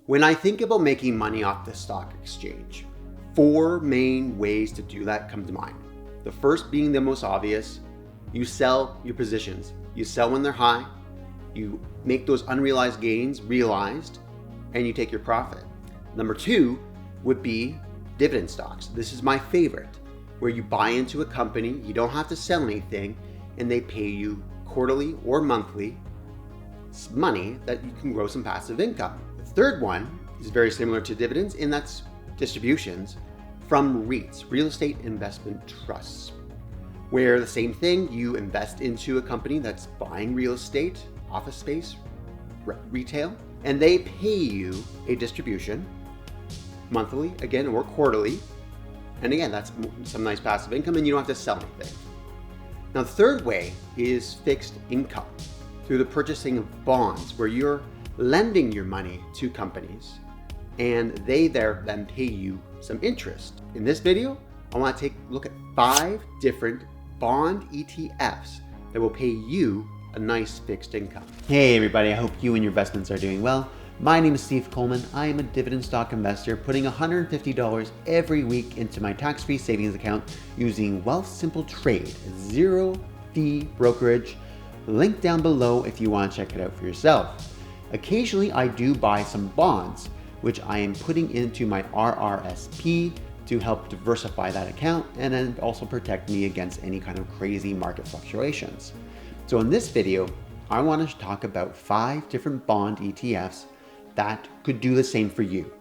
When I think about making money off the stock exchange, four main ways to do that come to mind. The first being the most obvious, you sell your positions. You sell when they're high, you make those unrealized gains realized, and you take your profit. Number two would be dividend stocks. This is my favorite, where you buy into a company, you don't have to sell anything, and they pay you quarterly or monthly money that you can grow some passive income. The third one is very similar to dividends, and that's distributions from REITs, real estate investment trusts, where the same thing, you invest into a company that's buying real estate, office space, retail, and they pay you a distribution monthly, again, or quarterly. And again, that's some nice passive income, and you don't have to sell anything. Now, the third way is fixed income through the purchasing of bonds, where you're lending your money to companies and they then pay you some interest. In this video, I want to take a look at 5 different bond ETFs that will pay you a nice fixed income. Hey everybody, I hope you and your investments are doing well. My name is Steve Coleman. I am a dividend stock investor putting $150 every week into my tax-free savings account using Wealthsimple Trade, zero fee brokerage. Link down below if you want to check it out for yourself. Occasionally I do buy some bonds, which I am putting into my RRSP to help diversify that account and then also protect me against any kind of crazy market fluctuations. So in this video, I want to talk about 5 different bond ETFs that could do the same for you.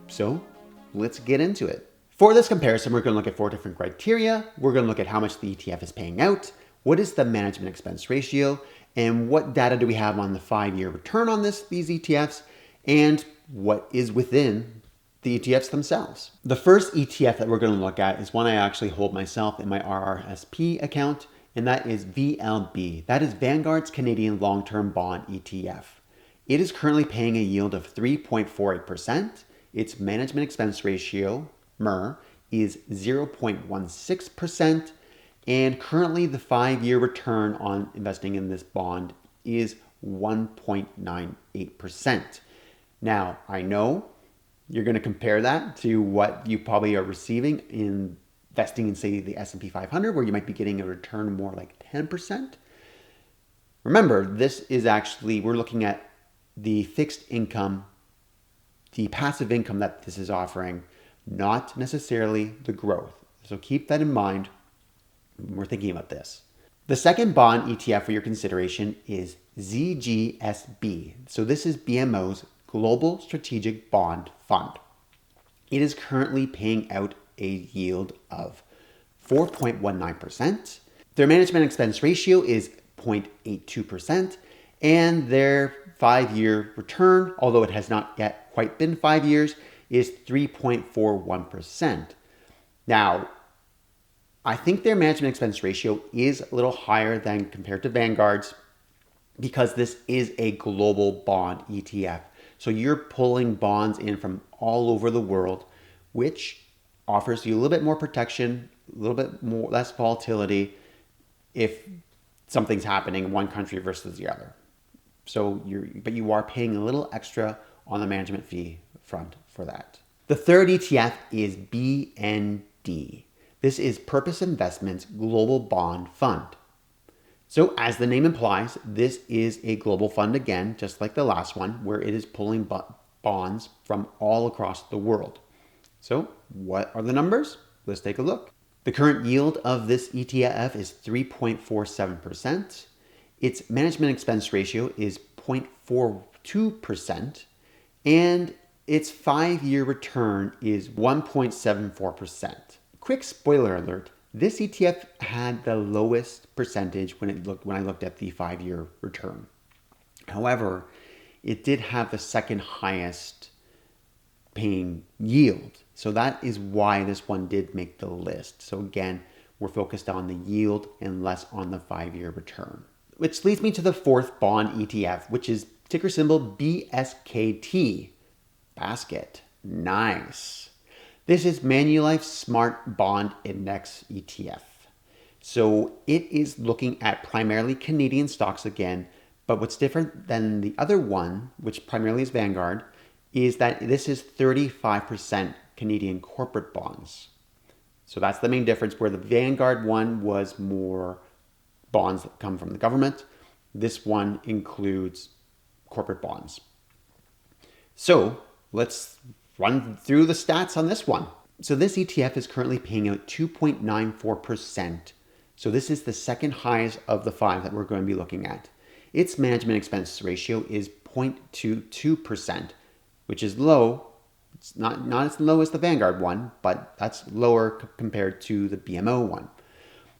So let's get into it. For this comparison, we're going to look at 4 different criteria. We're going to look at how much the ETF is paying out, what is the management expense ratio, and what data do we have on the 5-year return on these ETFs, and what is within the ETFs themselves. The first ETF that we're going to look at is one I actually hold myself in my RRSP account, and that is VLB. That is Vanguard's Canadian Long-Term Bond ETF. It is currently paying a yield of 3.48%. Its management expense ratio, MER, is 0.16%. And currently the 5-year return on investing in this bond is 1.98%. Now, I know you're going to compare that to what you probably are receiving in investing in, say, the S&P 500, where you might be getting a return more like 10%. Remember, this is actually, we're looking at the fixed income, the passive income that this is offering, not necessarily the growth. So keep that in mind when we're thinking about this. The second bond ETF for your consideration is ZGSB. So this is BMO's Global Strategic Bond Fund. It is currently paying out a yield of 4.19%. Their management expense ratio is 0.82%, and their 5-year return, although it has not yet quite been 5 years, is 3.41%. Now, I think their management expense ratio is a little higher than compared to Vanguard's because this is a global bond ETF. So you're pulling bonds in from all over the world, which offers you a little bit more protection, a little bit more less volatility if something's happening in one country versus the other. So you are paying a little extra on the management fee front for that. The third ETF is BND. This is Purpose Investments Global Bond Fund. So as the name implies, this is a global fund again, just like the last one, where it is pulling bonds from all across the world. So what are the numbers? Let's take a look. The current yield of this ETF is 3.47%. Its management expense ratio is 0.42%, and its 5-year return is 1.74%. Quick spoiler alert, this ETF had the lowest percentage when I looked at the 5-year return. However, it did have the second highest paying yield. So that is why this one did make the list. So again, we're focused on the yield and less on the 5-year return. Which leads me to the fourth bond ETF, which is ticker symbol BSKT. Basket. Nice. This is Manulife Smart Bond Index ETF. So it is looking at primarily Canadian stocks again, but what's different than the other one, which primarily is Vanguard, is that this is 35% Canadian corporate bonds. So that's the main difference, where the Vanguard one was more bonds that come from the government. This one includes corporate bonds. So let's run through the stats on this one. So this ETF is currently paying out 2.94%. So this is the second highest of the 5 that we're going to be looking at. Its management expense ratio is 0.22%, which is low. It's not as low as the Vanguard one, but that's lower compared to the BMO one.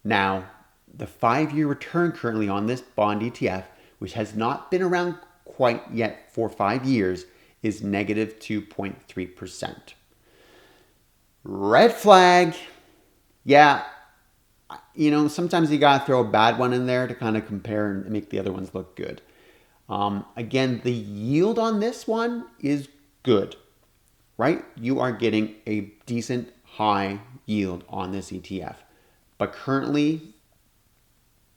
Now, the 5-year return currently on this bond ETF, which has not been around quite yet for 5 years, is negative 2.3%. Red flag. Yeah, sometimes you gotta throw a bad one in there to kind of compare and make the other ones look good. Again, the yield on this one is good, right? You are getting a decent high yield on this ETF. But currently,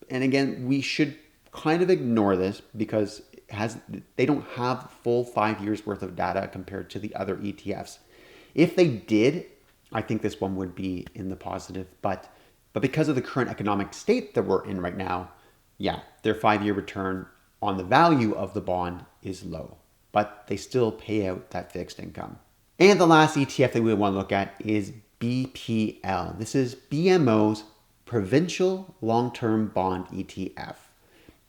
and again, we should kind of ignore this because they don't have full 5 years worth of data compared to the other ETFs. If they did, I think this one would be in the positive, but because of the current economic state that we're in right now, yeah, their 5-year return on the value of the bond is low, but they still pay out that fixed income. And the last ETF that we want to look at is BPL. This is BMO's Provincial Long-Term Bond ETF.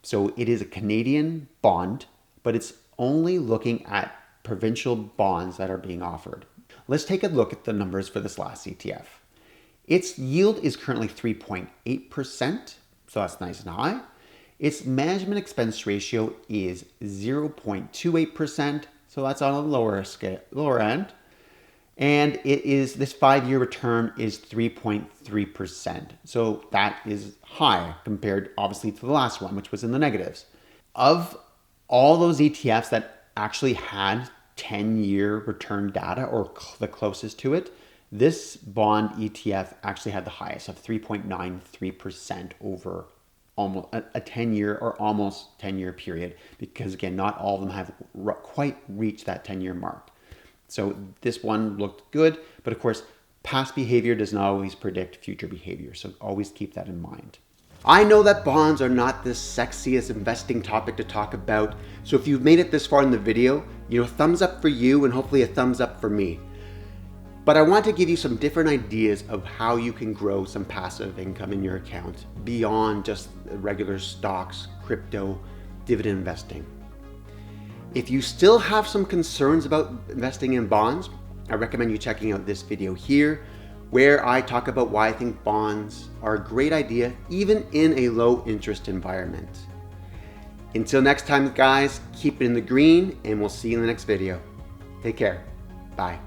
So it is a Canadian bond, but it's only looking at provincial bonds that are being offered. Let's take a look at the numbers for this last ETF. Its yield is currently 3.8%, so that's nice and high. Its management expense ratio is 0.28%, so that's on the lower end. And this 5-year return is 3.3%. So that is high compared obviously to the last one, which was in the negatives. Of all those ETFs that actually had 10-year return data or the closest to it, this bond ETF actually had the highest of 3.93% over almost a 10-year or almost 10-year period, because again, not all of them have quite reached that 10-year mark. So this one looked good, but of course, past behavior does not always predict future behavior. So always keep that in mind. I know that bonds are not the sexiest investing topic to talk about. So if you've made it this far in the video, thumbs up for you and hopefully a thumbs up for me. But I want to give you some different ideas of how you can grow some passive income in your account beyond just regular stocks, crypto, dividend investing. If you still have some concerns about investing in bonds, I recommend you checking out this video here, where I talk about why I think bonds are a great idea, even in a low interest environment. Until next time, guys, keep it in the green, and we'll see you in the next video. Take care. Bye.